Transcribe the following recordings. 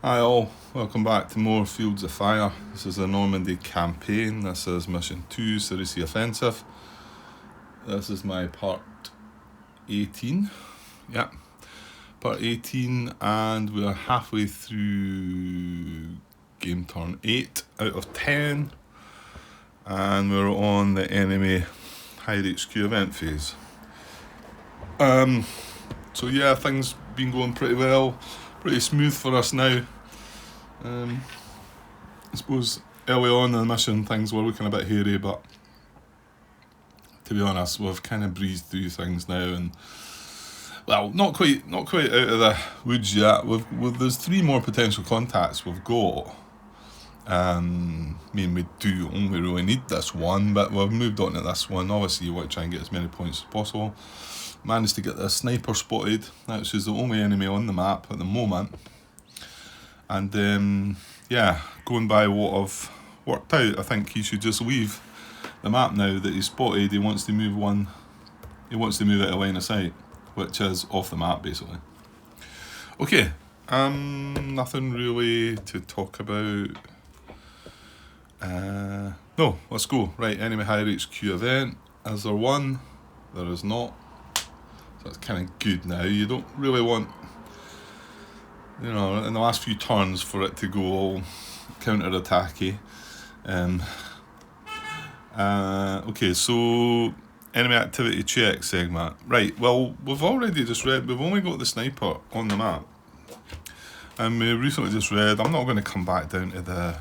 Hi all, welcome back to more Fields of Fire. This is the Normandy campaign. This is mission 2, Cerisy offensive. This is my part 18. Yeah, part 18, and we're halfway through game turn 8 out of 10. And we're on the enemy hide HQ event phase. So yeah, things been going pretty well. Pretty smooth for us now. I suppose early on in the mission things were looking a bit hairy, but to be honest, we've kind of breezed through things now, and well, not quite out of the woods yet. There's 3 more potential contacts we've got. We do only really need this one, but we've moved on to this one. Obviously, you want to try and get as many points as possible. Managed to get the sniper spotted, which is the only enemy on the map at the moment. And going by what I've worked out, I think he should just leave the map now that he's spotted. He wants to move it a line of sight, which is off the map basically. Okay, nothing really to talk about. No, let's go. Right, enemy high HQ event. Is there one? There is not. So that's kind of good now. You don't really want, in the last few turns for it to go all counter-attacky. Okay, so enemy activity check segment. Right, well, we've already just read, we've only got the sniper on the map. And we recently just read, I'm not going to come back down to the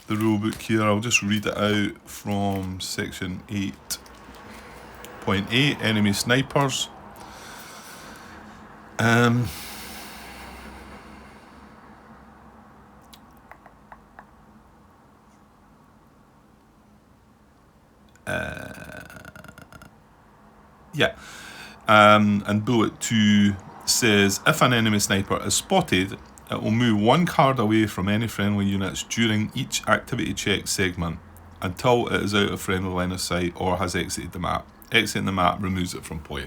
rulebook here, I'll just read it out from section 8.8, enemy snipers. And bullet 2 says, if an enemy sniper is spotted, it will move 1 card away from any friendly units during each activity check segment until it is out of friendly line of sight or has exited the map. Exiting the map removes it from play.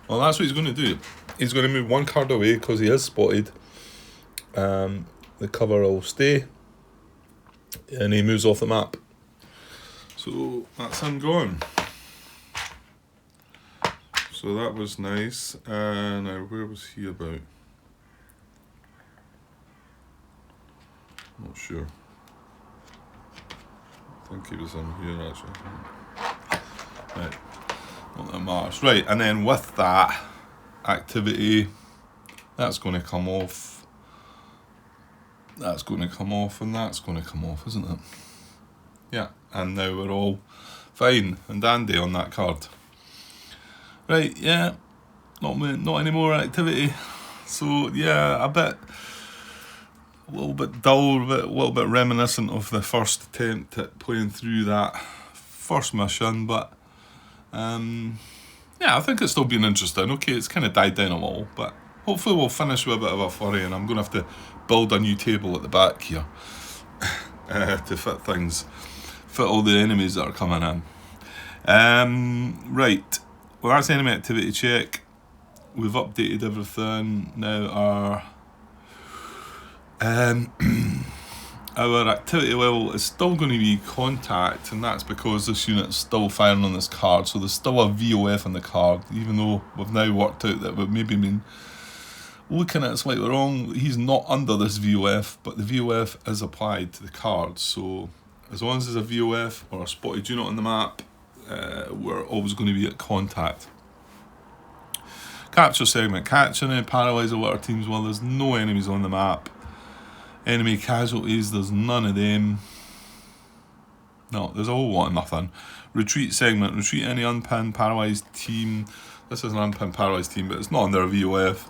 Well, that's what he's going to do. He's going to move 1 card away because he is spotted. The cover will stay, and he moves off the map. So that's him gone. So that was nice. Now, where was he about? Not sure. I think he was in here actually. Right. Not that matters. Right, and then with that activity, that's going to come off. That's going to come off, and that's going to come off, isn't it? Yeah, and now we're all fine and dandy on that card. Right, yeah, not any more activity. So yeah, a little bit dull, a little bit reminiscent of the first attempt at playing through that first mission, but I think it's still been interesting. Okay, it's kind of died down a little, but hopefully we'll finish with a bit of a flurry, and I'm going to have to build a new table at the back here to fit all the enemies that are coming in. Right, well, that's enemy activity check. We've updated everything. Now our activity level is still going to be contact, and that's because this unit's still firing on this card, so there's still a VOF on the card, even though we've now worked out that we've maybe been looking at it slightly wrong. He's not under this VOF, but the VOF is applied to the card, so as long as there's a VOF or a spotted unit on the map, we're always going to be at contact. Capture segment. Catching and paralyze alert teams while there's no enemies on the map. Enemy casualties, there's none of them. No, there's a whole lot of nothing. Retreat segment. Retreat any unpinned paralyzed team. This is an unpinned paralyzed team, but it's not under a VOF,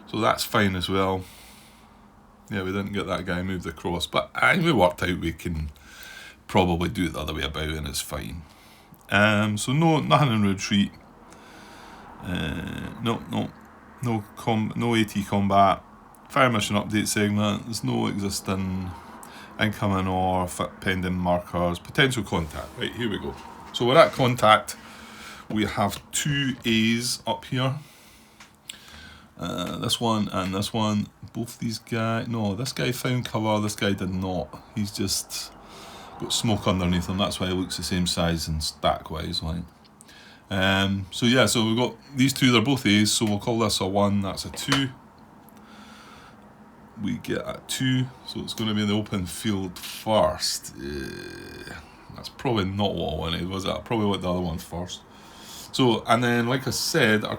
so that's fine as well. Yeah, we didn't get that guy moved across, but we worked out we can probably do it the other way about, and it's fine. So nothing in retreat. No AT combat. Fire mission update segment. There's no existing incoming or pending markers. Potential contact. Right, here we go. So we're at contact. We have 2 A's up here. This one and this one. Both these guys. No, this guy found cover. This guy did not. He's just got smoke underneath him. That's why he looks the same size and stack wise, like. So yeah, so we've got these two. They're both A's. So we'll call this a 1. That's a 2. We get a 2. So it's going to be the open field first. That's probably not what I wanted, was it? I probably want the other one first. So, and then, like I said, our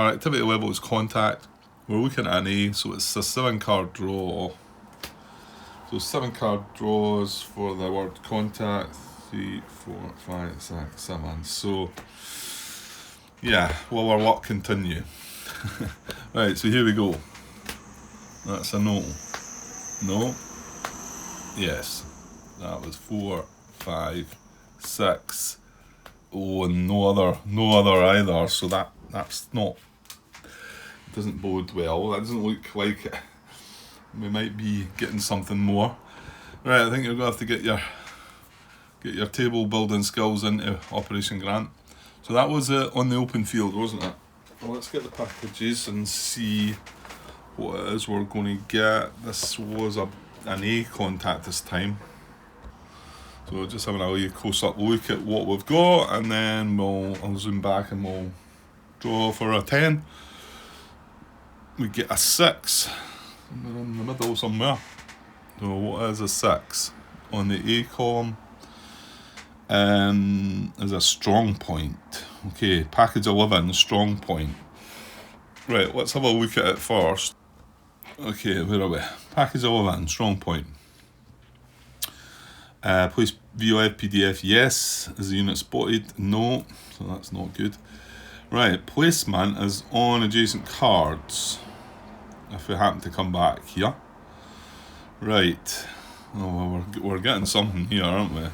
activity level is contact. We're looking at an A, so it's a 7-card draw. So 7-card draws for the word contact. 3, 4, 5, 6, 7. So, yeah, will our luck continue? Right, so here we go. That's a no. No. Yes. That was 4, 5, 6. Oh, and no other either. So that's not. Doesn't bode well. That doesn't look like it. We might be getting something more. Right, I think you're gonna have to get your table building skills into Operation Grant. So that was it on the open field, wasn't it? Well, let's get the packages and see what it is we're going to get. This was an A contact this time. So just having a wee close-up look at what we've got, and then I'll zoom back and we'll draw for a 10. We get a 6. We're in the middle somewhere. So what is a 6? On the A column is a strong point. Okay, package 11, strong point. Right, let's have a look at it first. Okay, where are we? Package 11, strong point. Place VOF PDF, yes. Is the unit spotted? No. So that's not good. Right, placement is on adjacent cards. If we happen to come back here. Right. Oh, well, we're getting something here, aren't we?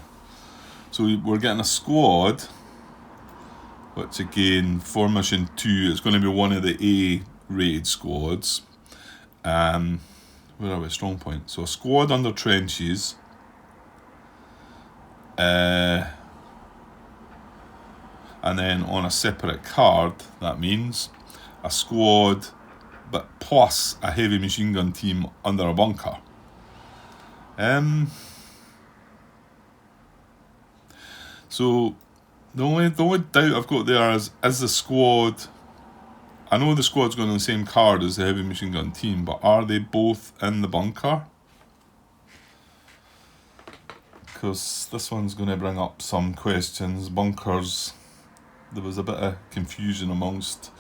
So we're getting a squad, which again, for mission 2, it's going to be one of the A raid squads. Where are we? Strong point. So a squad under trenches. And then on a separate card, that means a squad, but plus a heavy machine gun team under a bunker. So the only doubt I've got there is the squad. I know the squad's going on the same card as the heavy machine gun team, but are they both in the bunker? Because this one's going to bring up some questions. Bunkers, there was a bit of confusion amongst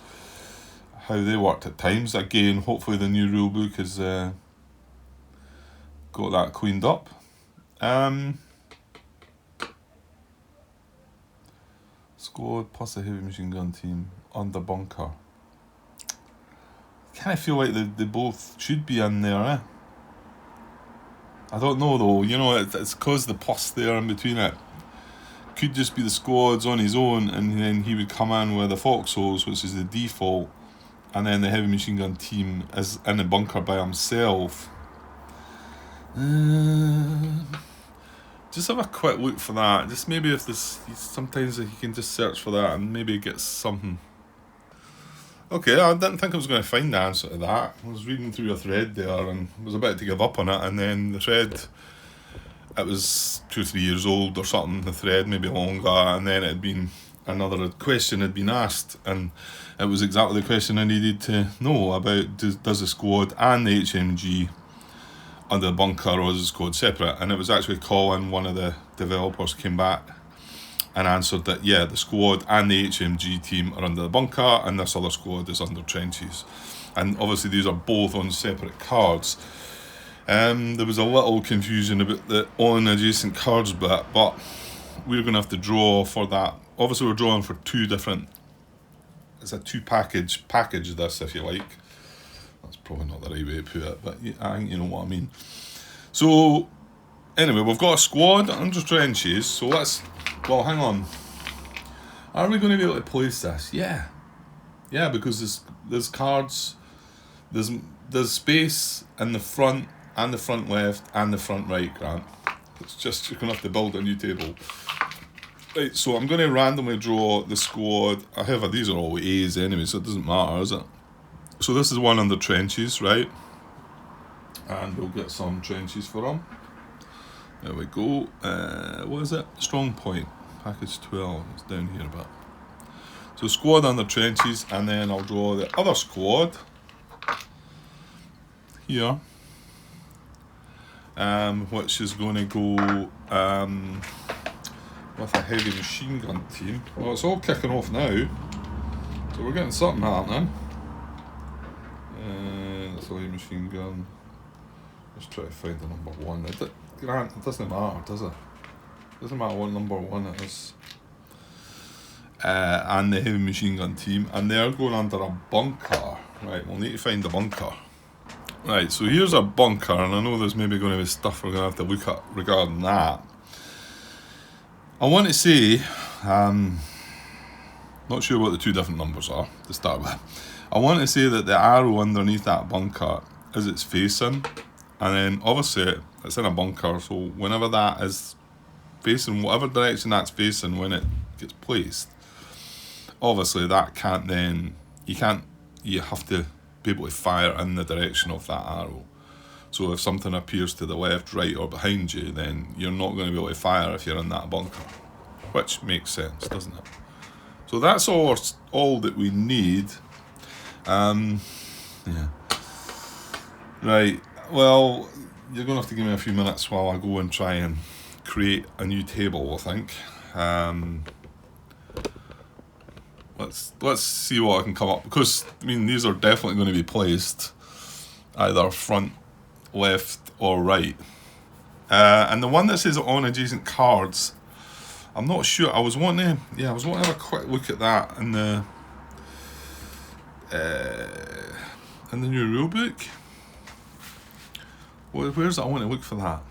how they worked at times. Again, hopefully the new rulebook has got that cleaned up. Squad plus a heavy machine gun team under bunker. I kind of feel like they both should be in there, eh? I don't know though, you know, it's because the plus there in between it. Could just be the squad's on his own, and then he would come in with the foxholes, which is the default, and then the heavy machine gun team is in the bunker by himself. Just have a quick look for that. Just maybe if this, sometimes you can just search for that and maybe get something. Okay, I didn't think I was going to find the answer to that. I was reading through a thread there and was about to give up on it, and then the thread, it was 2 or 3 years old or something, the thread, maybe longer, and then it had been, another question had been asked, and it was exactly the question I needed to know about, does the squad and the HMG under the bunker, or is the squad separate? And it was actually Colin, one of the developers, came back and answered that, yeah, the squad and the HMG team are under the bunker, and this other squad is under trenches. And obviously these are both on separate cards. There was a little confusion about the on adjacent cards bit, but we're going to have to draw for that. Obviously we're drawing for 2 different, it's a 2 package this, if you like. That's probably not the right way to put it, but I think you know what I mean. So anyway, we've got a squad under trenches, so let's, well, hang on. Are we going to be able to place this? Yeah, because there's cards, there's space in the front and the front left and the front right, Grant. It's just, you're going to have to build a new table. Right, so I'm going to randomly draw the squad. However, these are all A's anyway, so it doesn't matter, is it? So this is one under trenches, right? And we'll get some trenches for him. There we go. What is it? Strong point. Package 12. It's down here a bit. So squad under trenches, and then I'll draw the other squad here, which is going to go with a heavy machine gun team. Well, it's all kicking off now, so we're getting something happening. That's a heavy machine gun. Let's try to find the number one. Grant, it doesn't matter, does it? It doesn't matter what number one it is. And the heavy machine gun team, and they're going under a bunker. Right, we'll need to find the bunker. Right, so here's a bunker, and I know there's maybe going to be stuff we're going to have to look at regarding that. I want to say, not sure what the two different numbers are to start with. I want to say that the arrow underneath that bunker is its facing, and then obviously it's in a bunker, so whenever that is facing, whatever direction that's facing when it gets placed, obviously that can't then, you have to be able to fire in the direction of that arrow. So if something appears to the left, right or behind you, then you're not going to be able to fire if you're in that bunker, which makes sense, doesn't it? So that's all that we need. Yeah. Right, well, you're going to have to give me a few minutes while I go and try and create a new table, I think. Let's see what I can come up, because I mean these are definitely going to be placed either front, left or right. And the one that says on adjacent cards, I'm not sure. I was wanting to have a quick look at that in the new rulebook. Where's it? I want to look for that.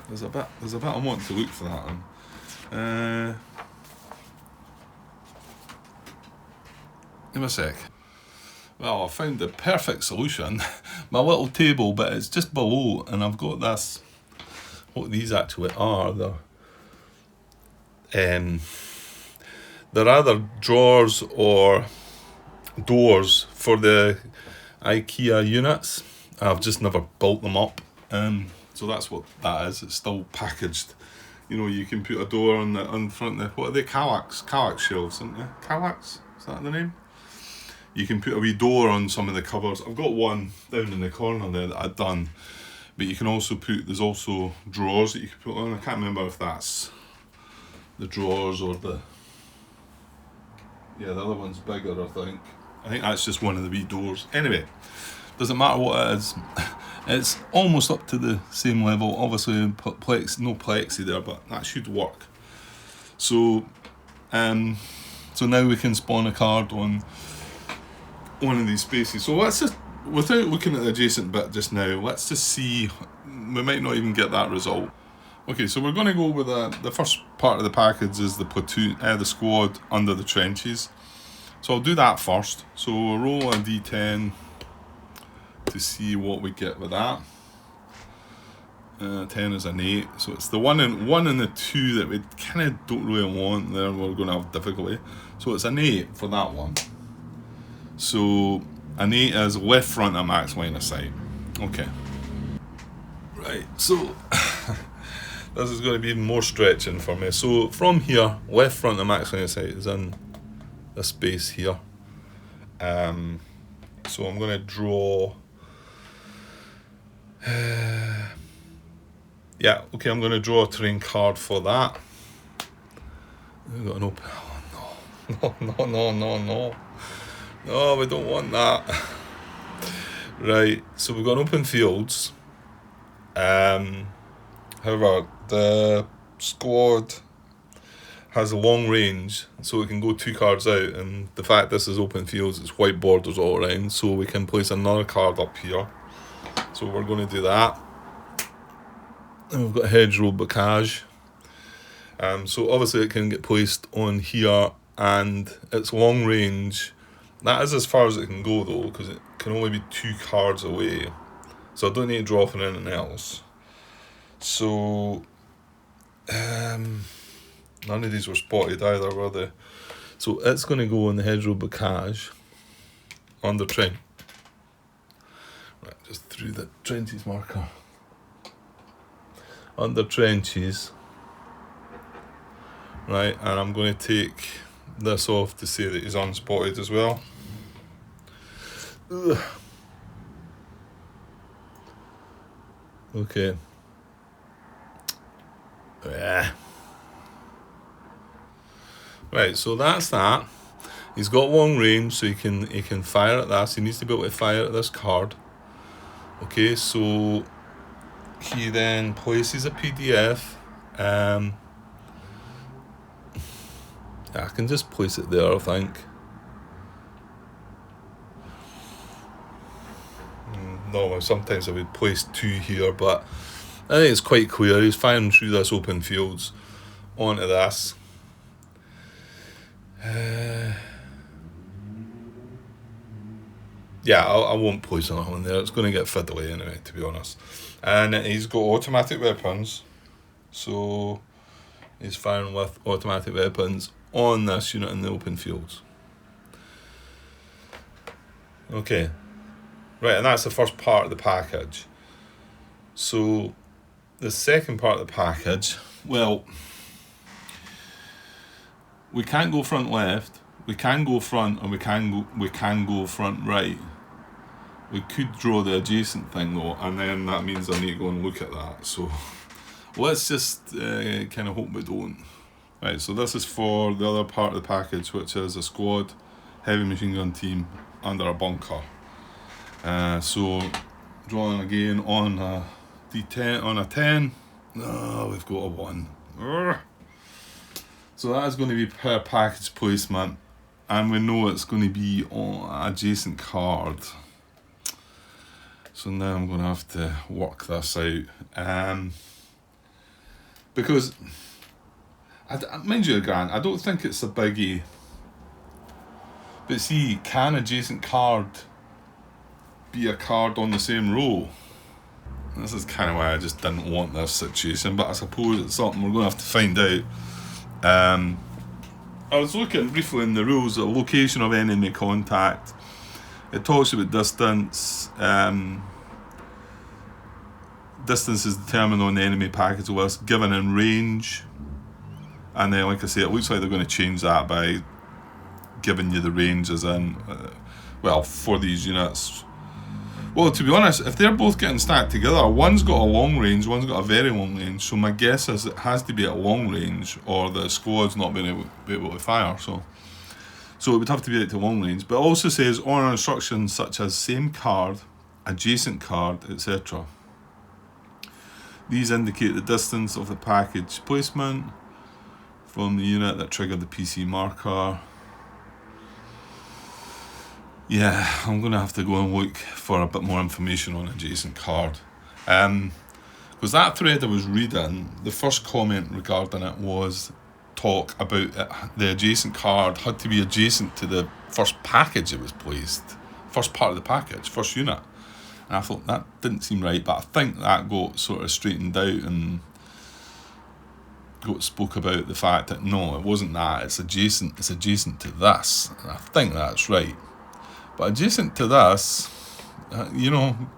There's a bit I want to look for that one. Give me a sec. Well, I found the perfect solution. My little table, but it's just below, and I've got this. What these actually are, they're either drawers or doors for the IKEA units. I've just never built them up, so that's what that is. It's still packaged. You know, you can put a door on front of the, what are they, Kallax shelves, isn't they? Kallax, is that the name? You can put a wee door on some of the cupboards. I've got one down in the corner there that I've done, but you can also there's also drawers that you can put on. I can't remember if that's the drawers or the other one's bigger, I think. I think that's just one of the wee doors. Anyway, doesn't matter what it is. It's almost up to the same level. Obviously, no plexi there, but that should work. So now we can spawn a card on one of these spaces. So let's just, without looking at the adjacent bit just now, let's just see. We might not even get that result. Okay, so we're going to go with the first part of the package is the platoon, the squad under the trenches. So I'll do that first. So we'll roll a d10 to see what we get with that. 10 is an 8, so it's the 1 and the 2 that we kind of don't really want there. We're going to have difficulty. So it's an 8 for that one. So an 8 is left front at max line of sight. Okay. Right, so this is going to be even more stretching for me. So from here, left front at max line of sight is in this space here. So I'm going to draw. Yeah, okay, I'm going to draw a terrain card for that. We've got an open. Oh, no. No, we don't want that. Right, so we've got open fields. However, the squad has a long range, so it can go 2 cards out, and the fact this is open fields, it's white borders all around, so we can place another card up here. So we're going to do that. And we've got hedgerow bocage. So obviously it can get placed on here, and it's long range. That is as far as it can go though, because it can only be 2 cards away. So I don't need to draw for anything else. So none of these were spotted either, were they? So it's going to go in the hedgerow bocage. under trench. Right, just through the trenches marker. Under trenches. Right, and I'm going to take this off to say that he's unspotted as well. Ugh. Okay. Yeah. Right, so that's that. He's got long range, so he can fire at this. He needs to be able to fire at this card. Okay, so he then places a PDF. I can just place it there, I think. No, sometimes I would place 2 here, but I think it's quite clear. He's firing through this open fields onto this. Yeah, I won't place another one there. It's going to get fiddly anyway, to be honest. And he's got automatic weapons, so he's firing with automatic weapons on this unit in the open fields. Okay. Right, and that's the first part of the package. So the second part of the package, well, we can't go front left, we can go front, and we can go front right. We could draw the adjacent thing though, and then that means I need to go and look at that. So let's just kind of hope we don't. Right, so this is for the other part of the package, which is a squad, heavy machine gun team under a bunker. So drawing again on a D10 on a 10. Oh, we've got a 1. Urgh. So that is going to be per package placement, and we know it's going to be on adjacent card. So now I'm going to have to work this out, because mind you, Grant, I don't think it's a biggie. But see, can adjacent card be a card on the same row? This is kind of why I just didn't want this situation, but I suppose it's something we're going to have to find out. I was looking briefly in the rules at location of enemy contact. It talks about distance. Distance is determined on the enemy package list, given in range. And then, like I say, it looks like they're going to change that by giving you the range as in, well, for these units. Well, to be honest, if they're both getting stacked together, one's got a long range, one's got a very long range, so my guess is it has to be at long range or the squad's not being able to fire, so it would have to be at the long range. But it also says on instructions such as same card, adjacent card, etc. These indicate the distance of the package placement from the unit that triggered the PC marker. Yeah, I'm going to have to go and look for a bit more information on adjacent card. Because that thread I was reading, the first comment regarding it was talk about it, the adjacent card had to be adjacent to the first package it was placed. First part of the package, first unit. And I thought that didn't seem right, but I think that got sort of straightened out and spoke about the fact that no, it wasn't that, it's adjacent to this. And I think that's right. But adjacent to this,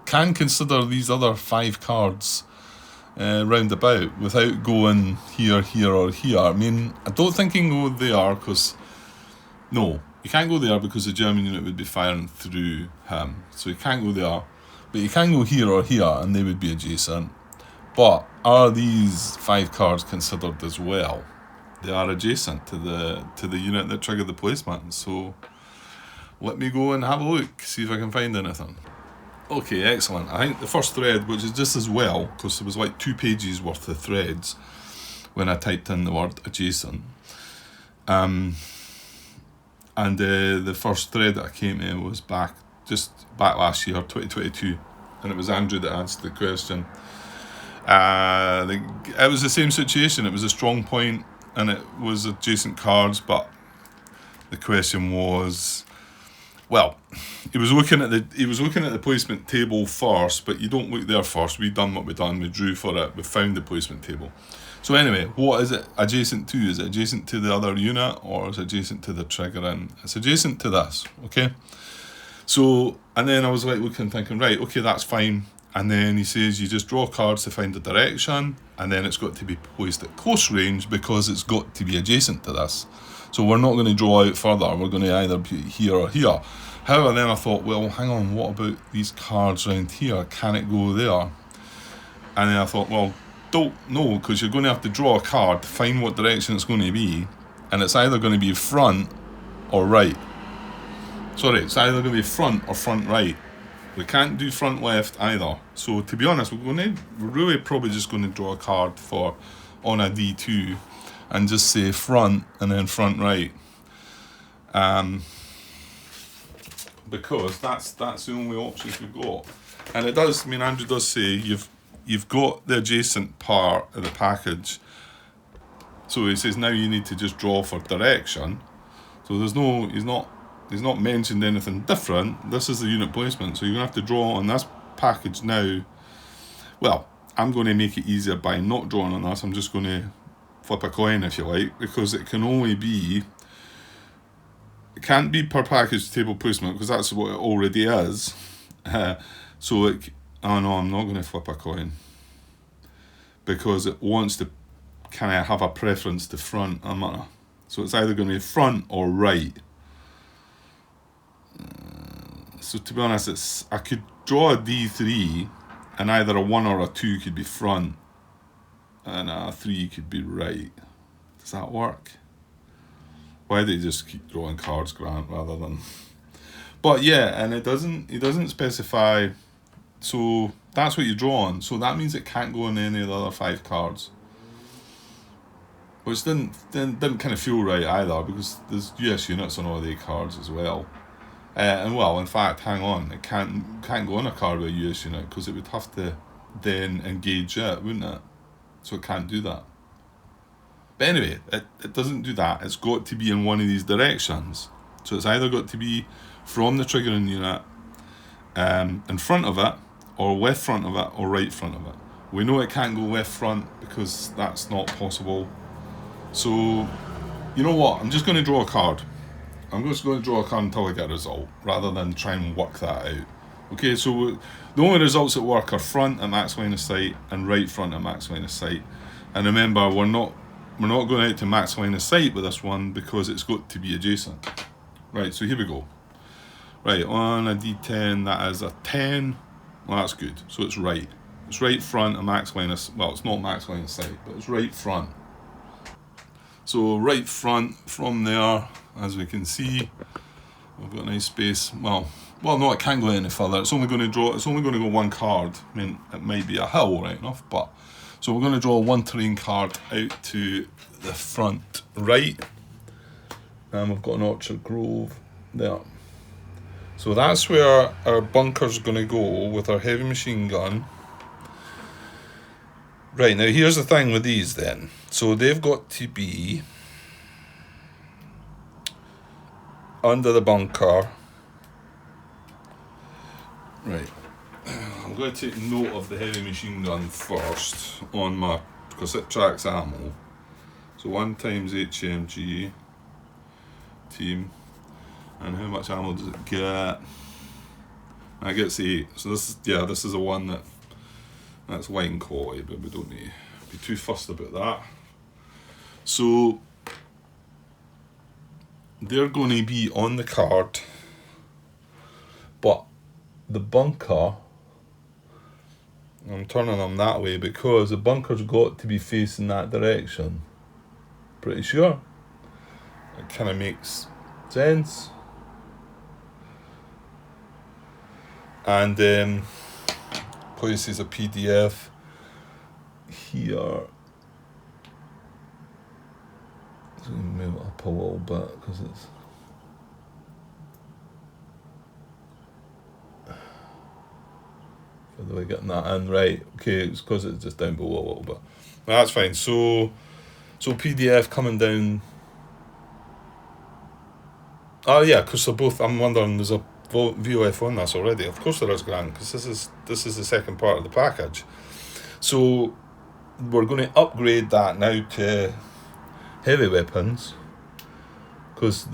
can consider these other 5 cards round about without going here, or here. I mean, I don't think you can go there because, no, you can't go there because the German unit would be firing through him. So you can't go there, but you can go here or here and they would be adjacent. But are these 5 cards considered as well? They are adjacent to the unit that triggered the placement. So let me go and have a look, see if I can find anything. Okay, excellent. I think the first thread, which is just as well, because there was like 2 pages worth of threads when I typed in the word adjacent. And the first thread that I came to was back last year, 2022, and it was Andrew that answered the question. It was the same situation. It was a strong point, and it was adjacent cards, but the question was, well, he was looking at the placement table first, but you don't look there first. We done what we done. We drew for it. We found the placement table. So anyway, what is it adjacent to? Is it adjacent to the other unit, or is it adjacent to the triggering? It's adjacent to this. Okay. So, and then I was like looking, thinking, right, okay, that's fine. And then he says you just draw cards to find the direction, and then it's got to be placed at close range because it's got to be adjacent to this. So we're not going to draw out further, we're going to either be here or here. However, then I thought, well, hang on, what about these cards around here? Can it go there? And then I thought, well, don't know, because you're going to have to draw a card to find what direction it's going to be, and it's either going to be front or right. Sorry, it's either going to be front or front right. We can't do front left either. So to be honest, we're really probably just going to draw a card for on a D2 and just say front and then front right. Because that's the only options we've got. And it does, I mean, Andrew does say you've got the adjacent part of the package. So he says now you need to just draw for direction. So he's not mentioned anything different. This is the unit placement, so you're going to have to draw on this package now. Well, I'm going to make it easier by not drawing on this. I'm just going to flip a coin, if you like, because it can only be, it can't be per package table placement, because that's what it already is. So it, oh no, I'm not going to flip a coin, because it wants to kind of have a preference to front. So it's either going to be front or right. So to be honest, I could draw a D3 and either a 1 or a 2 could be front and a 3 could be right. Does that work? Why do you just keep drawing cards, Grant, rather than... But yeah, and it doesn't specify, so that's what you draw on. So that means it can't go on any of the other 5 cards. Which didn't kind of feel right either, because there's US units on all the cards as well. And well, in fact, hang on, it can't go on a card with a US unit, because it would have to then engage it, wouldn't it? So it can't do that. But anyway, it doesn't do that. It's got to be in one of these directions. So it's either got to be from the triggering unit, in front of it, or left front of it, or right front of it. We know it can't go left front because that's not possible. So, you know what? I'm just going to draw a card. I'm just going to draw a card until I get a result, rather than try and work that out. Okay, so the only results that work are front at max line of sight and right front at max line of sight. And remember, we're not going out to max line of sight with this one because it's got to be adjacent. Right, so here we go. Right, on a D10, that is a 10. Well, that's good. So it's right. It's right front at max line of, well, it's not max line of sight, but it's right front. So right front from there, as we can see, we've got a nice space. Well, no, it can't go any further. It's only going to go one card. I mean, it might be a hill, right enough, but so we're going to draw one terrain card out to the front right, and we've got an orchard grove there. So that's where our bunker's going to go with our heavy machine gun. Right, now here's the thing with these then. So they've got to be under the bunker. Right. I'm going to take note of the heavy machine gun first on my, because it tracks ammo. So 1 times HMG team. And how much ammo does it get? I get 8. So this is a one that's white and quality, but we don't need to be too fussed about that. So they're going to be on the card, but the bunker, I'm turning them that way because the bunker's got to be facing that direction. Pretty sure. It kind of makes sense. And places a PDF here. So we move it up a little bit because it's for the way getting that in right. Okay, it's because it's just down below a little bit. No, that's fine. So PDF coming down. Oh yeah, because they're both. I'm wondering, there's a VOF on this already. Of course there is, Grant, because this is the second part of the package. So we're going to upgrade that now to heavy weapons, because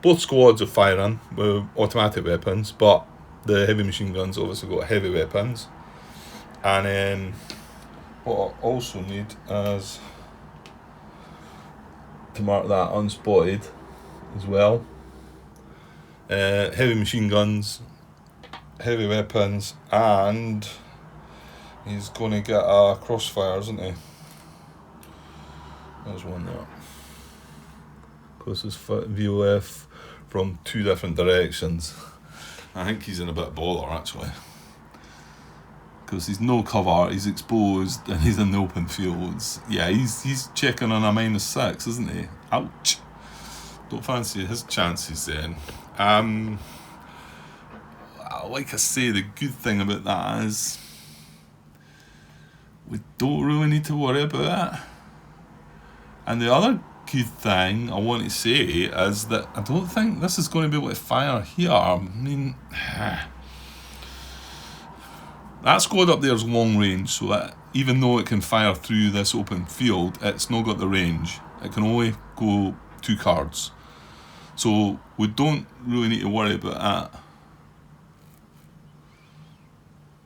both squads are firing with automatic weapons, but the heavy machine guns obviously got heavy weapons. And then what I also need is to mark that unspotted as well. Heavy machine guns, heavy weapons, and he's going to get a crossfire, isn't he? There's one there. Closest VOF from 2 different directions. I think he's in a bit of bother actually, because he's no cover, he's exposed, and he's in the open fields. Yeah, he's checking on a -6, isn't he? Ouch. Don't fancy his chances then. Like I say, the good thing about that is we don't really need to worry about it. And the other good thing I want to say is that I don't think this is going to be able to fire here. I mean, that squad up there is long range, so that even though it can fire through this open field, it's not got the range. It can only go 2 cards. So we don't really need to worry about that.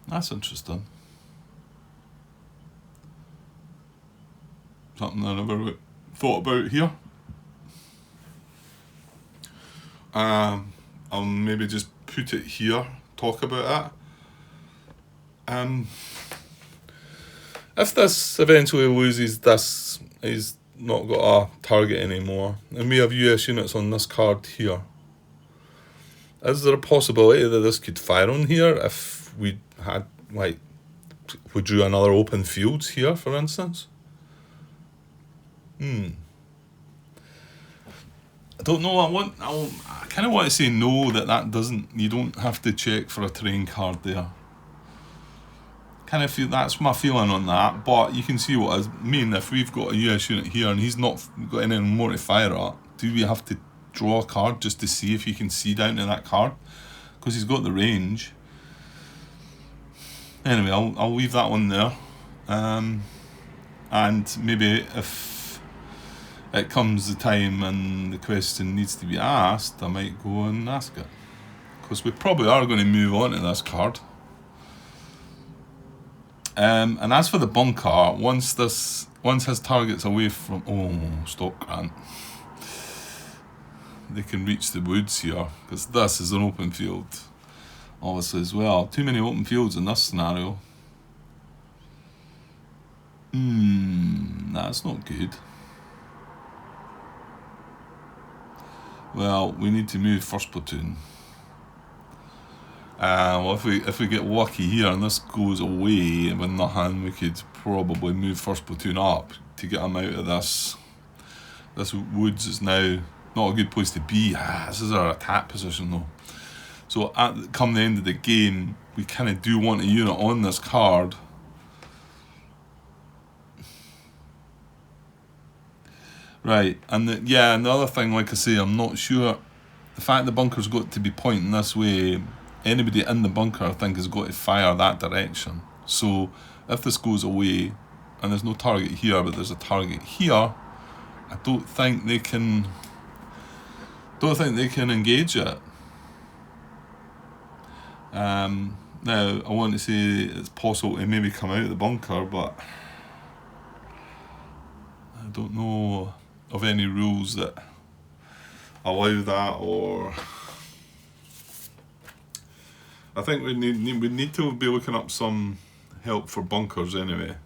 That's interesting. Something I never thought about here. I'll maybe just put it here, talk about that. If this eventually loses, this is not got a target anymore, and we have US units on this card here, is there a possibility that this could fire on here if we had, like, we drew another open fields here, for instance? I don't know. I kind of want to say no, that doesn't. You don't have to check for a terrain card there. Kind of feel that's my feeling on that. But you can see what I mean. If we've got a US unit here and he's not got any more to fire at, do we have to draw a card just to see if you can see down to that card? Because he's got the range. Anyway, I'll leave that one there. And maybe if it comes the time and the question needs to be asked, I might go and ask it, because we probably are going to move on to this card. And as for the bunker, once his target's away from stop Grant, they can reach the woods here, because this is an open field obviously as well. Too many open fields in this scenario. That's not good. Well, we need to move first platoon. Well, if we get lucky here and this goes away with nothing, we could probably move first platoon up to get him out of this. This woods is now not a good place to be. This is our attack position though. So come the end of the game, we kind of do want a unit on this card. Right, and the other thing, like I say, I'm not sure. The fact the bunker's got to be pointing this way, anybody in the bunker, I think, has got to fire that direction. So if this goes away, and there's no target here, but there's a target here, I don't think they can engage it. Now, I want to say it's possible to maybe come out of the bunker, but I don't know of any rules that allow that, or I think we need to be looking up some help for bunkers anyway,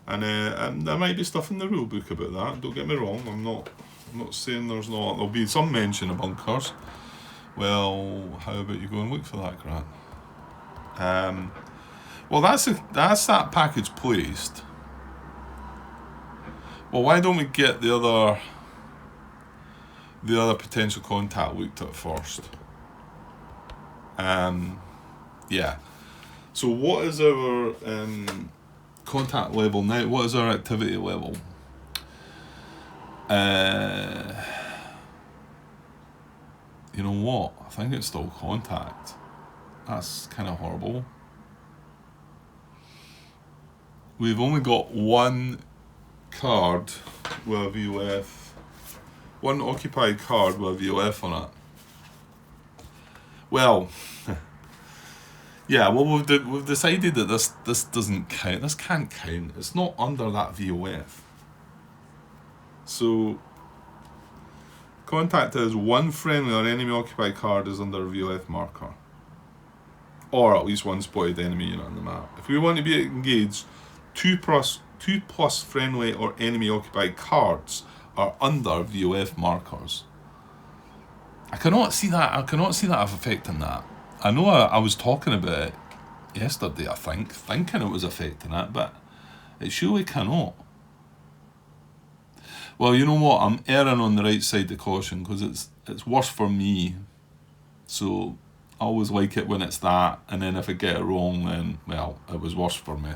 and there might be stuff in the rule book about that. Don't get me wrong. I'm not saying there's not. There'll be some mention of bunkers. Well, how about you go and look for that, Grant? Well, that's that package placed. Well, why don't we get the other potential contact looked at first? Yeah. So what is our contact level now? What is our activity level? You know what? I think it's still contact. That's kind of horrible. We've only got one card with a VOF one occupied card with a VOF on it. Well, yeah, well we've decided that this doesn't count. This can't count. It's not under that VOF. So contact is one friendly or enemy occupied card is under a VOF marker, or at least one spotted enemy unit on the map. If we want to be engaged, 2+ friendly or enemy occupied cards are under VOF markers. I cannot see that affecting that. I know I was talking about it yesterday, I think, thinking it was affecting it, but it surely cannot. Well, you know what? I'm erring on the right side of caution because it's worse for me. So I always like it when it's that, and then if I get it wrong, then, well, it was worse for me.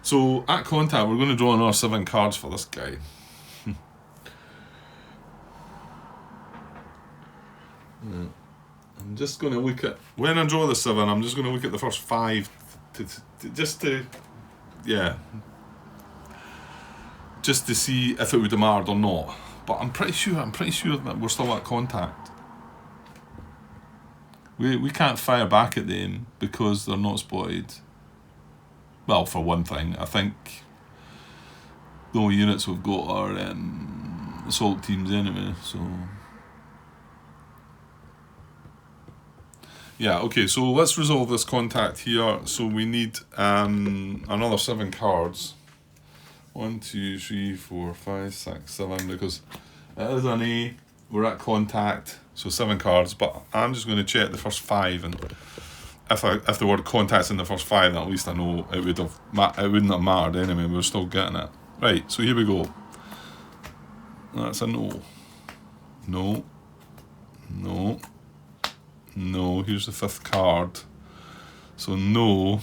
So at contact, we're going to draw another 7 cards for this guy. I'm just going to look at, when I draw the 7, I'm just going to look at the first 5 just to see if it would have mattered or not. But I'm pretty sure that we're still at contact. We can't fire back at them because they're not spotted. Well, for one thing, I think the only units we've got are assault teams anyway, so... Yeah, okay, so let's resolve this contact here. So we need another 7 cards. 1, 2, 3, 4, 5, 6, 7, because it is an A, we're at contact, so 7 cards, but I'm just going to check the first 5, and if the word contact's in the first 5, then at least I know it wouldn't have mattered anyway, we're still getting it. Right, so here we go. That's a no. No. No. No, here's the 5th card. So no.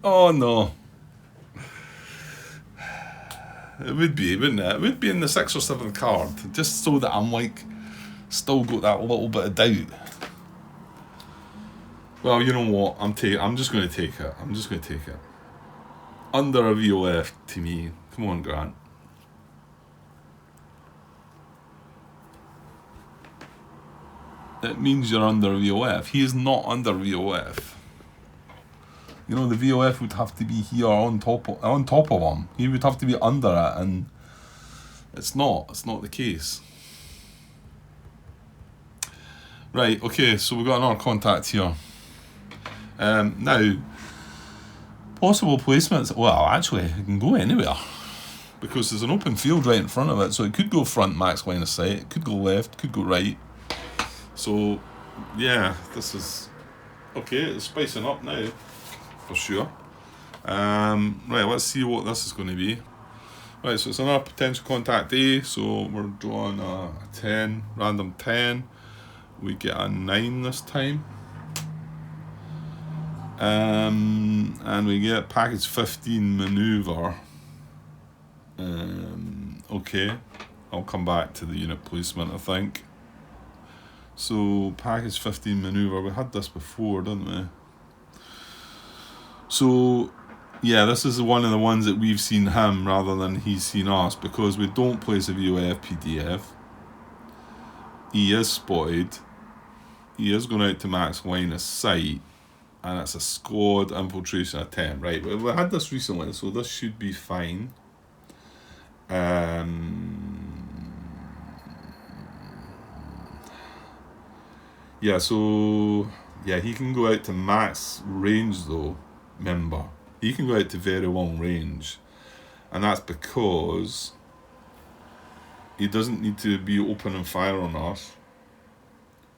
Oh no. It would be, wouldn't it? It would be in the 6th or 7th card, just so that I'm like, still got that little bit of doubt. Well, you know what? I'm just going to take it. I'm just going to take it. Under a VOF to me. Come on, Grant. It means you're under VOF. He is not under VOF. You know, the VOF would have to be here on top of him. He would have to be under it, and it's not the case. Right, okay, so we've got another contact here. Now, possible placements, well, actually, it can go anywhere, because there's an open field right in front of it, so it could go front, max line of sight, it could go left, could go right. So, yeah, this is, okay, it's spicing up now. For sure. Right, let's see what this is going to be. Right, so it's another potential contact A, so we're drawing a 10, random 10. We get a 9 this time. And we get package 15 maneuver. Okay, I'll come back to the unit placement, I think. So, package 15 maneuver, we had this before, didn't we? So, yeah, this is one of the ones that we've seen him rather than he's seen us, because we don't place a VOF PDF. He is spotted. He is going out to max line of sight, and it's a squad infiltration attempt. Right, we had this recently, so this should be fine. Yeah, so, yeah, he can go out to max range though. Remember, he can go out to very long range, and that's because he doesn't need to be open and fire on us.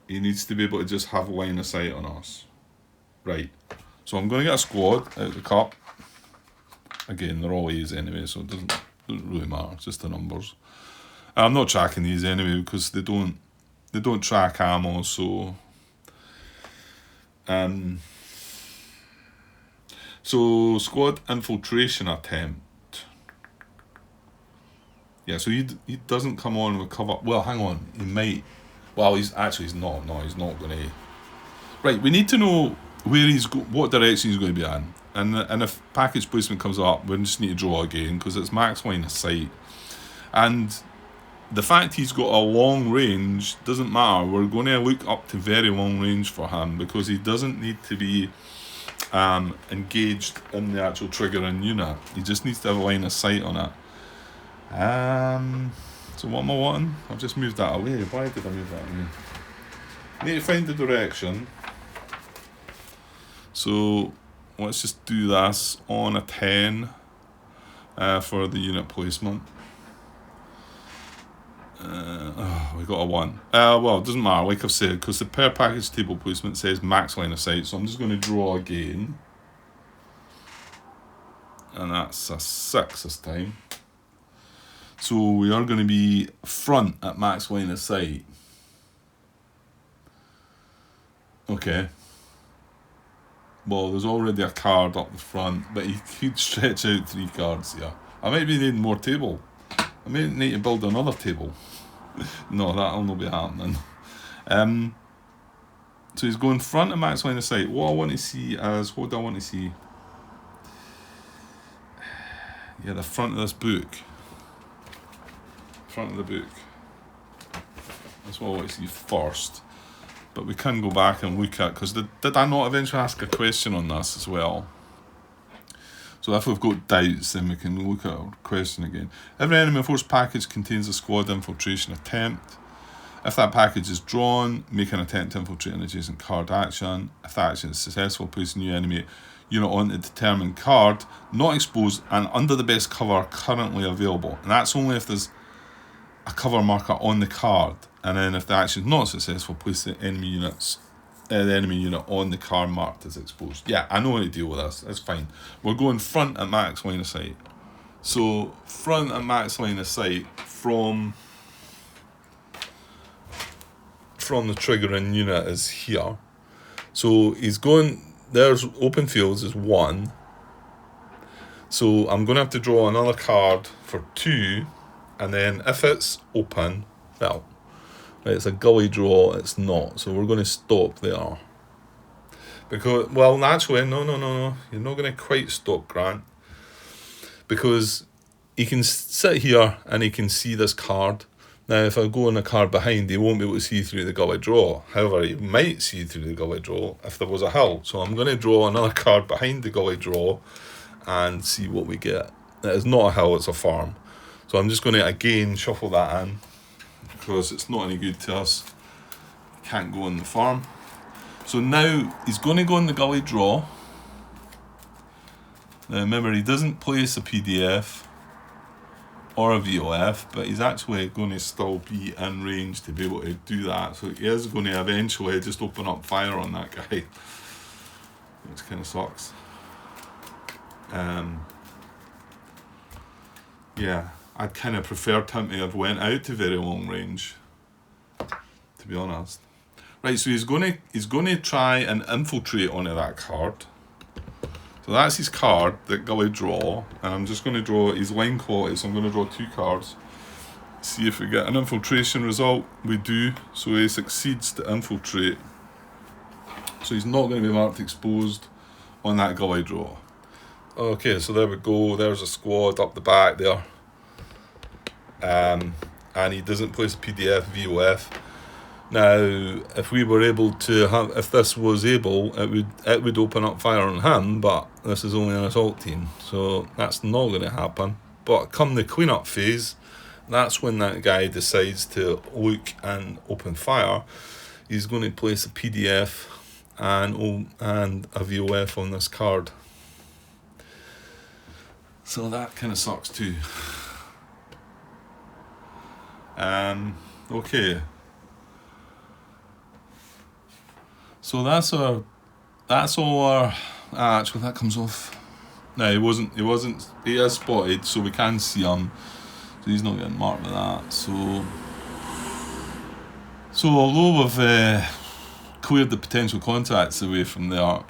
He needs to be able to just have line of sight on us. Right, so I'm going to get a squad out of the cup. Again, they're all A's anyway, so it doesn't really matter, it's just the numbers. I'm not tracking these anyway because they don't track ammo, so so squad infiltration attempt. Yeah, so he doesn't come on with cover. Well, hang on, he might. Well, he's not. No, he's not going to. Right, we need to know where what direction he's going to be in, and if package placement comes up, we just need to draw again because it's max line of sight. And the fact he's got a long range doesn't matter. We're going to look up to very long range for him because he doesn't need to be engaged in the actual triggering unit. He just needs to have a line of sight on it. So what am I wanting? I've just moved that away. Why did I move that away? I need to find the direction. So let's just do this on a 10 for the unit placement. We got a 1. Well, it doesn't matter, like I've said, because the per package table placement says max line of sight. So I'm just going to draw again. And that's a 6 this time. So we are going to be front at max line of sight. Okay. Well, there's already a card up the front, but he could stretch out 3 cards here. I might be needing more table. I may need to build another table. No, that'll not be happening. So he's going front of max line of sight. What I want to see is, what do I want to see? Yeah, the front of this book. Front of the book. That's what I want to see first. But we can go back and look at, because did I not eventually ask a question on this as well? So if we've got doubts, then we can look at our question again. Every enemy force package contains a squad infiltration attempt. If that package is drawn, make an attempt to infiltrate an adjacent card action. If that action is successful, place a new enemy unit on a determined card, not exposed, and under the best cover currently available. And that's only if there's a cover marker on the card. And then if the action is not successful, place the enemy unit on the card marked as exposed. Yeah, I know how to deal with this. That's fine. We're going front at max line of sight. So front at max line of sight from the triggering unit is here. So he's going, there's open fields is 1. So I'm going to have to draw another card for 2. And then if it's open, well, it's a gully draw, it's not. So we're going to stop there. Because, well, actually, no. You're not going to quite stop, Grant. Because he can sit here and he can see this card. Now, if I go on a card behind, he won't be able to see through the gully draw. However, he might see through the gully draw if there was a hill. So I'm going to draw another card behind the gully draw and see what we get. It is not a hill, it's a farm. So I'm just going to, again, shuffle that in. Because it's not any good to us. Can't go on the farm. So now he's going to go on the gully draw. Now remember, he doesn't place a PDF or a VOF, but he's actually going to still be in range to be able to do that. So he is going to eventually just open up fire on that guy, which kind of sucks. Yeah. I'd kind of preferred him to have went out to very long range, to be honest. Right, so he's going to try and infiltrate onto that card. So that's his card, the gully draw, and I'm just going to draw his line quality. So I'm going to draw 2 cards. See if we get an infiltration result. We do. So he succeeds to infiltrate. So he's not going to be marked exposed on that gully draw. Okay, so there we go. There's a squad up the back there. And he doesn't place a PDF VOF. Now, if we were able to have, if this was able, it would open up fire on him, but this is only an assault team, so that's not going to happen. But come the cleanup phase, that's when that guy decides to look and open fire. He's going to place a PDF and a VOF on this card. So that kind of sucks too. Okay. So that's all our, actually that comes off. No, he is spotted, so we can see him. So he's not getting marked with that. So although we've cleared the potential contacts away from there,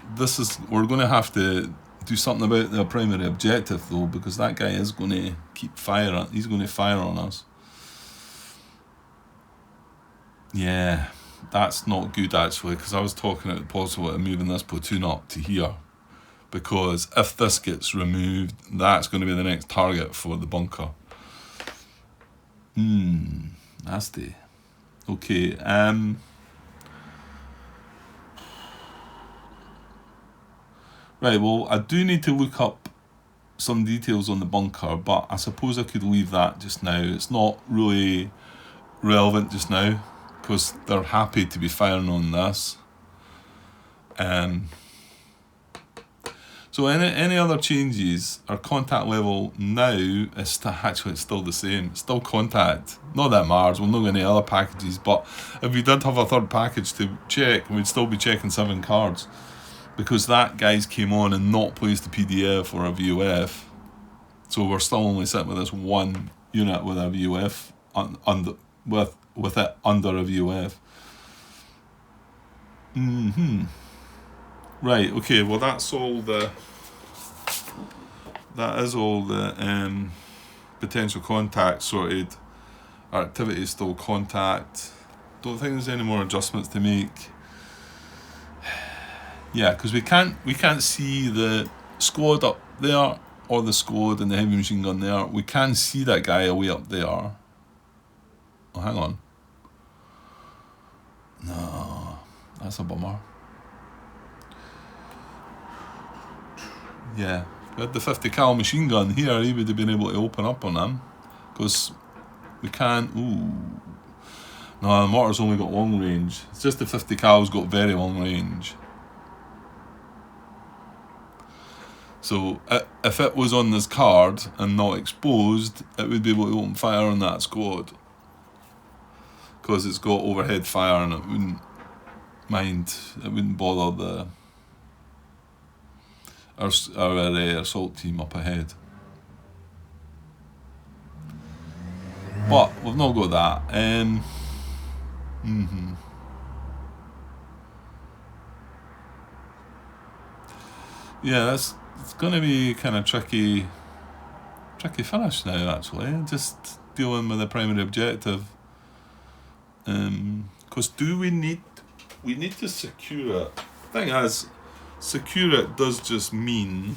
we're going to have to do something about the primary objective though, because that guy is going to keep firing. He's going to fire on us. Yeah, that's not good actually, because I was talking about the possibility of moving this platoon up to here, because if this gets removed, that's going to be the next target for the bunker. Nasty. Okay, right, well, I do need to look up some details on the bunker, but I suppose I could leave that just now. It's not really relevant just now, because they're happy to be firing on this. So any other changes, our contact level now is actually it's still the same. It's still contact. Not that matters, we'll not get any other packages, but if we did have a third package to check, we'd still be checking 7 cards. Because that guy's came on and not placed a PDF or a VOF. So we're still only sitting with this one unit with a VOF with it under a VOF. Right, okay, well that is all the potential contacts sorted. Our activity is still contact. Don't think there's any more adjustments to make. Yeah, because we can't see the squad up there or the squad and the heavy machine gun there. We can see that guy away up there. Oh, hang on. No, that's a bummer. Yeah, if we had the 50 cal machine gun here, he would have been able to open up on them. Because we can't. Ooh. No, the mortar's only got long range. It's just the 50 cal's got very long range. So if it was on this card and not exposed, it would be able to open fire on that squad. Because it's got overhead fire and it wouldn't bother our assault team up ahead. But we've not got that. Yeah, it's going to be kind of tricky finish now, actually. Just dealing with the primary objective. Because we need to secure it. Thing is, secure it does just mean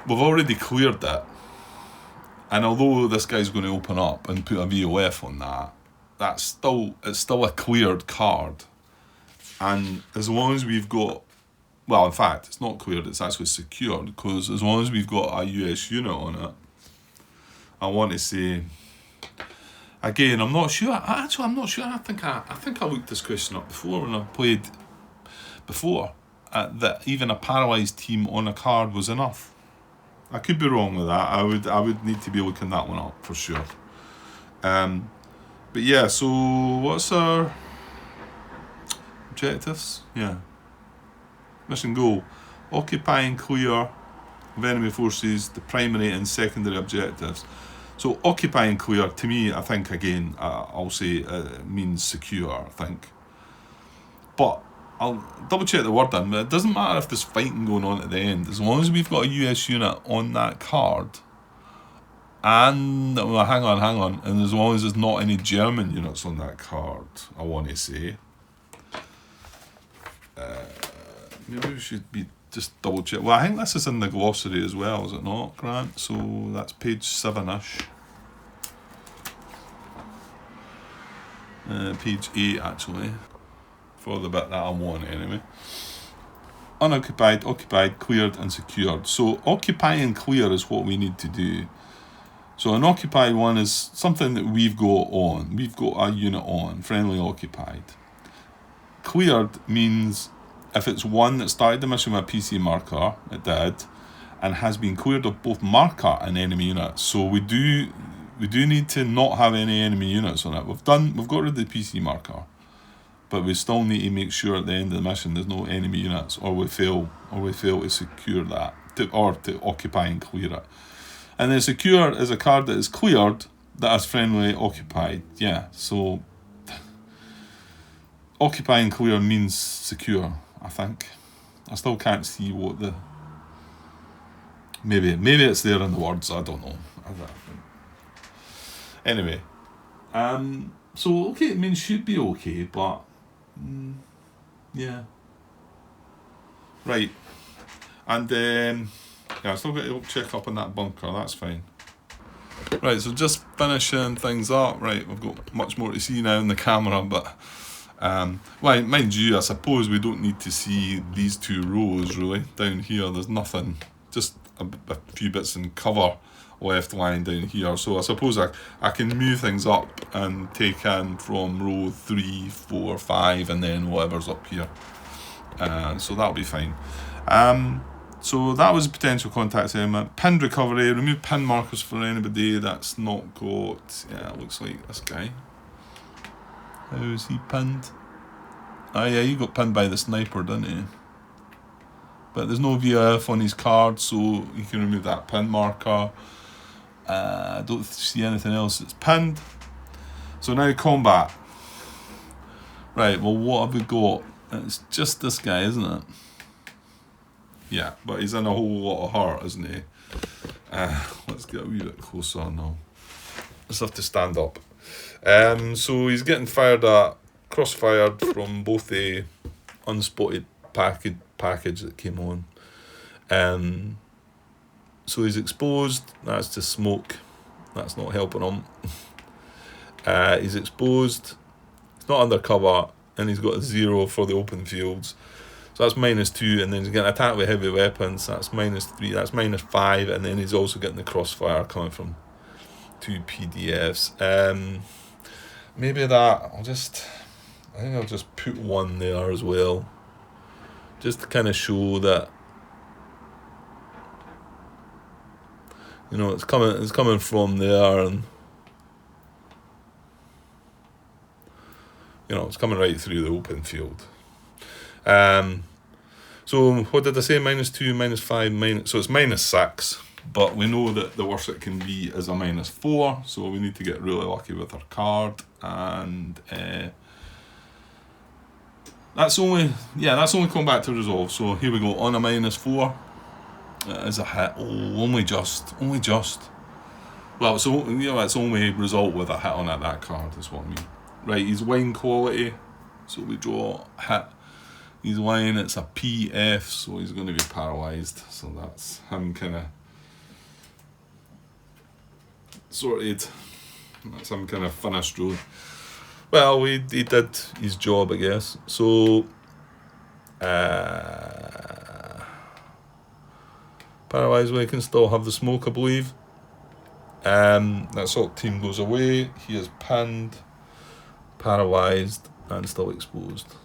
we've already cleared that. And although this guy's going to open up and put a VOF on that, it's still a cleared card. And as long as we've got, well, in fact, it's not cleared, it's actually secured, because as long as we've got a US unit on it, I want to say, again, I'm not sure. I'm not sure. I think I looked this question up before when I played before, that even a paralysed team on a card was enough. I could be wrong with that. I would need to be looking that one up for sure. But yeah, so what's our objectives? Yeah. Mission goal: occupy and clear of enemy forces the primary and secondary objectives. So occupy and clear, to me, I think, again, I'll say means secure, I think. But I'll double check the wording. It doesn't matter if there's fighting going on at the end, as long as we've got a US unit on that card, and, well, hang on, and as long as there's not any German units on that card, I want to say. Maybe we should be just double check. Well, I think this is in the glossary as well, is it not, Grant? So that's page 7-ish. Page 8, actually, for the bit that I want, anyway. Unoccupied, occupied, cleared, and secured. So occupy and clear is what we need to do. So an occupied one is something that we've got on. We've got a unit on, friendly occupied. Cleared means if it's one that started the mission with a PC marker, it did, and has been cleared of both marker and enemy units. So we do need to not have any enemy units on it. We've got rid of the PC marker, but we still need to make sure at the end of the mission there's no enemy units, or we fail to secure that, to occupy and clear it. And then secure is a card that is cleared that is friendly occupied. Yeah, so occupy and clear means secure, I think. I still can't see what the... Maybe it's there in the words, I don't know. Anyway. So, okay, it means should be okay, but... yeah. Right. And, yeah, I still got to check up on that bunker, that's fine. Right, so just finishing things up. Right, we've got much more to see now in the camera, but well, mind you, I suppose we don't need to see these two rows really. Down here, there's nothing, just a few bits in cover left lying down here. So I suppose I can move things up and take in from row 3, 4, 5, and then whatever's up here. So that'll be fine. So that was a potential contact element. Pinned recovery, remove pin markers for anybody that's not got, yeah, it looks like this guy. How is he pinned? Ah, yeah, he got pinned by the sniper, didn't he? But there's no VOF on his card, so you can remove that pin marker. I don't see anything else that's pinned. So now combat. Right, well, what have we got? It's just this guy, isn't it? Yeah, but he's in a whole lot of hurt, isn't he? Let's get a wee bit closer now. Just have to stand up. So he's getting fired at, cross-fired from both the unspotted package that came on. So he's exposed. That's just smoke. That's not helping him. He's exposed. He's not under cover, and he's got a 0 for the open fields. So that's -2, and then he's getting attacked with heavy weapons. That's -3. That's -5, and then he's also getting the crossfire coming from 2 PDFs. Maybe that I think I'll just put 1 there as well, just to kind of show that, you know, it's coming from there, and you know, it's coming right through the open field. So what did I say? -2, -5, so it's -6. But we know that the worst it can be is a -4. So we need to get really lucky with our card, and that's only combat to resolve. So here we go, on a -4. It is a hit. Oh, only just. Well, so it's only result with a hit on that card, is what I mean. Right, he's wine quality, so we draw hit. He's wine, it's a PF, so he's going to be paralysed. So that's him kind of sorted. That's him kind of finished, really. Well, he did his job, I guess. So paralysed, we can still have the smoke, I believe. That assault team goes away. He is pinned, paralysed, and still exposed.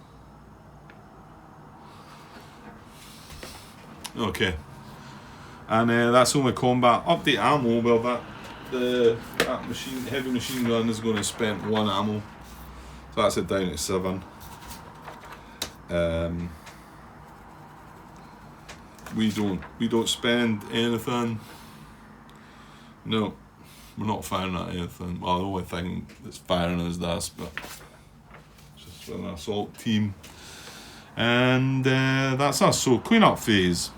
Okay, and that's only combat. Update ammo. Well, that heavy machine gun is going to spend 1 ammo, so that's it down to 7. We don't spend anything. No, we're not firing at anything. Well, the only thing that's firing is this, but it's just an assault team, and that's us. So clean up phase.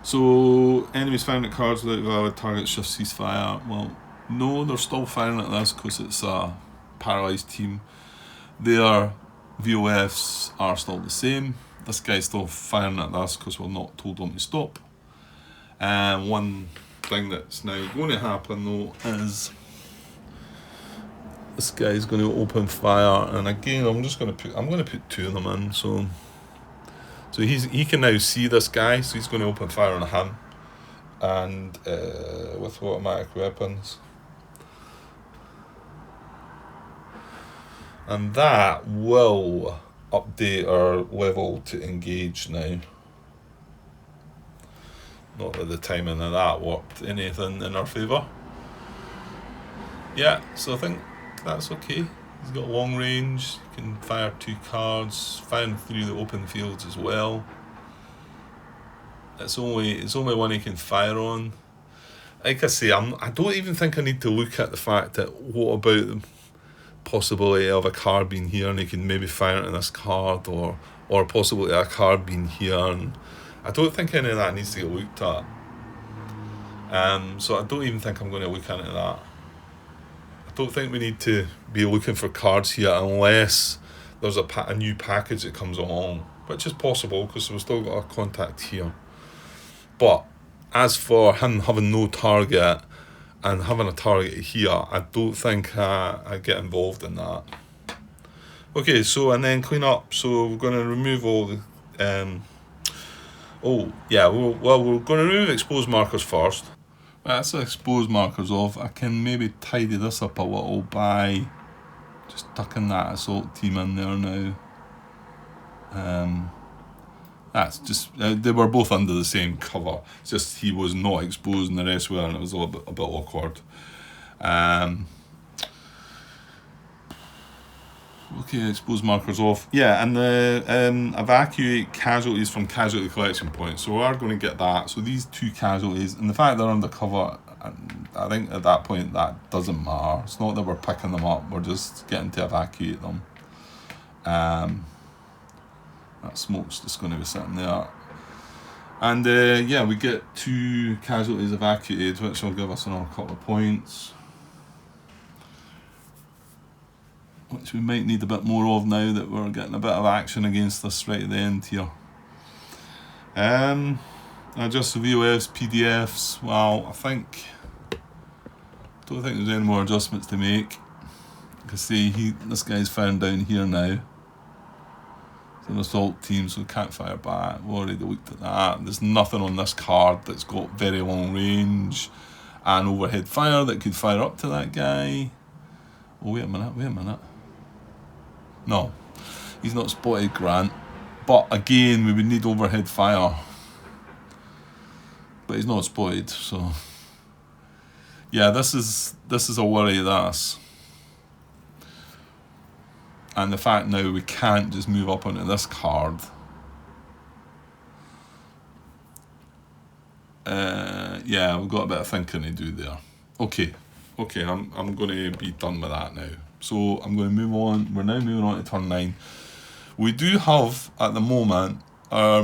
So enemies firing at cards without valid target shift ceasefire. Well, no, they're still firing at this because it's a paralysed team. Their VOFs are still the same. This guy's still firing at this because we're not told them to stop. One thing that's now going to happen though is this guy's going to open fire, and again I'm going to put 2 of them in. So he can now see this guy, so he's going to open fire on him, and with automatic weapons. And that will update our level to engage now. Not that the timing of that worked anything in our favour. Yeah, so I think that's okay. He's got long range, he can fire 2 cards, firing through the open fields as well. It's only one he can fire on. Like I say, I don't even think I need to look at the fact that what about the possibility of a card being here and he can maybe fire into this card, or possibly a card being here, and I don't think any of that needs to get looked at. So I don't even think I'm going to look into that. I don't think we need to be looking for cards here unless there's a new package that comes along, which is possible because we've still got a contact here. But as for him having no target, and having a target here, I don't think I get involved in that. Okay, so and then clean up. So we're going to remove all the we're going to remove exposed markers first. That's the exposed markers off. I can maybe tidy this up a little by just tucking that assault team in there now. That's just they were both under the same cover. It's just he was not exposed and the rest were, and it was a bit awkward. Okay, expose markers off. Yeah, and the evacuate casualties from casualty collection points. So we are going to get that. So these 2 casualties, and the fact they're undercover, I think at that point that doesn't matter. It's not that we're picking them up, we're just getting to evacuate them. That smoke's just going to be sitting there. And we get 2 casualties evacuated, which will give us another couple of points. Which we might need a bit more of now that we're getting a bit of action against us right at the end here. Adjust the VOFs, PDFs. Well, don't think there's any more adjustments to make. Because see, this guy's found down here now. It's an assault team, so can't fire back. We've already looked at that. There's nothing on this card that's got very long range and overhead fire that could fire up to that guy. Oh, wait a minute. No, he's not spotted Grant, but again we would need overhead fire, but he's not spotted, so yeah, this is a worry, this, and the fact now we can't just move up onto this card. We've got a bit of thinking to do there. Okay, I'm going to be done with that now. So I'm going to move on. We're now moving on to turn 9. We do have at the moment our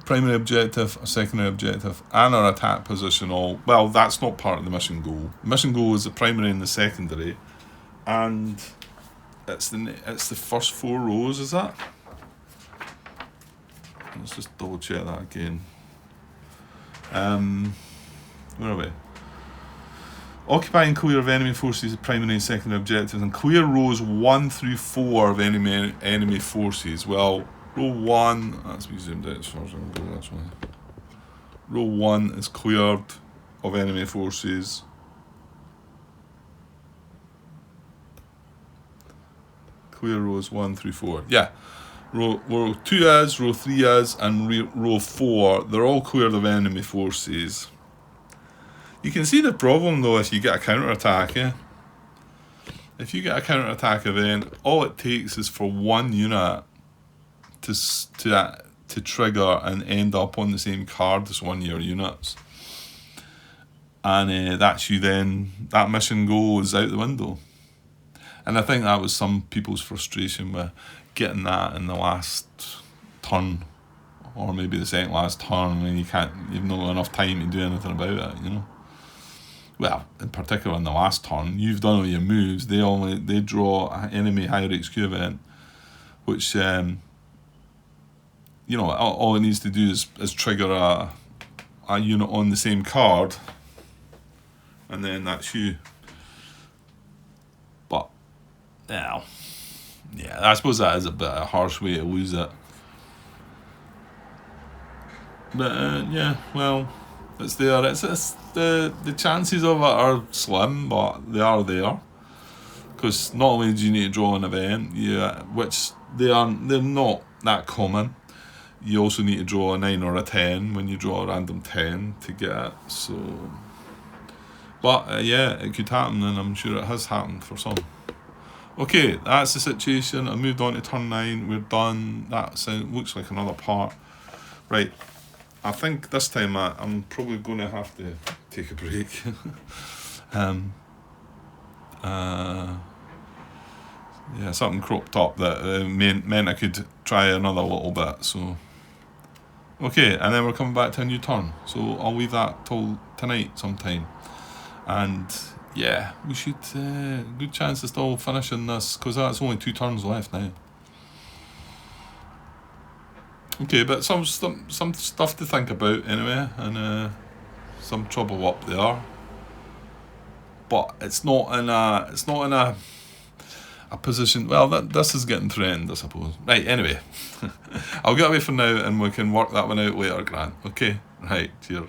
primary objective, a secondary objective, and our attack position all. Well, that's not part of the mission goal. The mission goal is the primary and the secondary, and it's the first 4 rows. Is that? Let's just double check that again. Where are we? Occupy and clear of enemy forces, primary and secondary objectives, and clear rows 1 through 4 of enemy forces. Well, row 1, that's me zoomed out as far as I can go, that's one. Row 1 is cleared of enemy forces. Clear rows 1 through 4. Yeah. Row 2 is, row 3 is, and row 4, they're all cleared of enemy forces. You can see the problem though if you get a counter-attack, yeah? If you get a counter-attack event, all it takes is for 1 unit to trigger and end up on the same card as one of your units. And that's you then, that mission goes out the window. And I think that was some people's frustration with getting that in the last turn, or maybe the second last turn, and you've not got enough time to do anything about it, you know. Well, in particular in the last turn, you've done all your moves. They draw an enemy higher XQ event, which all it needs to do is trigger a unit on the same card, and then that's you. But yeah, I suppose that is a bit of a harsh way to lose it. But well, it's there. It's the chances of it are slim, but they are there. Because not only do you need to draw an event, which they're not that common. You also need to draw a 9 or a 10 when you draw a random 10 to get it. So, but it could happen, and I'm sure it has happened for some. Okay, that's the situation. I moved on to turn 9. We're done. That looks like another part. Right. I think this time I'm probably going to have to take a break. Something cropped up that meant I could try another little bit. So, okay, and then we're coming back to a new turn. So I'll leave that till tonight sometime. And yeah, we should good chance of still finishing this, because that's only 2 turns left now. Okay, but some stuff to think about anyway, and some trouble up there. But it's not in a position. Well, this is getting threatened, I suppose. Right. Anyway, I'll get away for now, and we can work that one out later, Grant. Okay. Right. Cheers.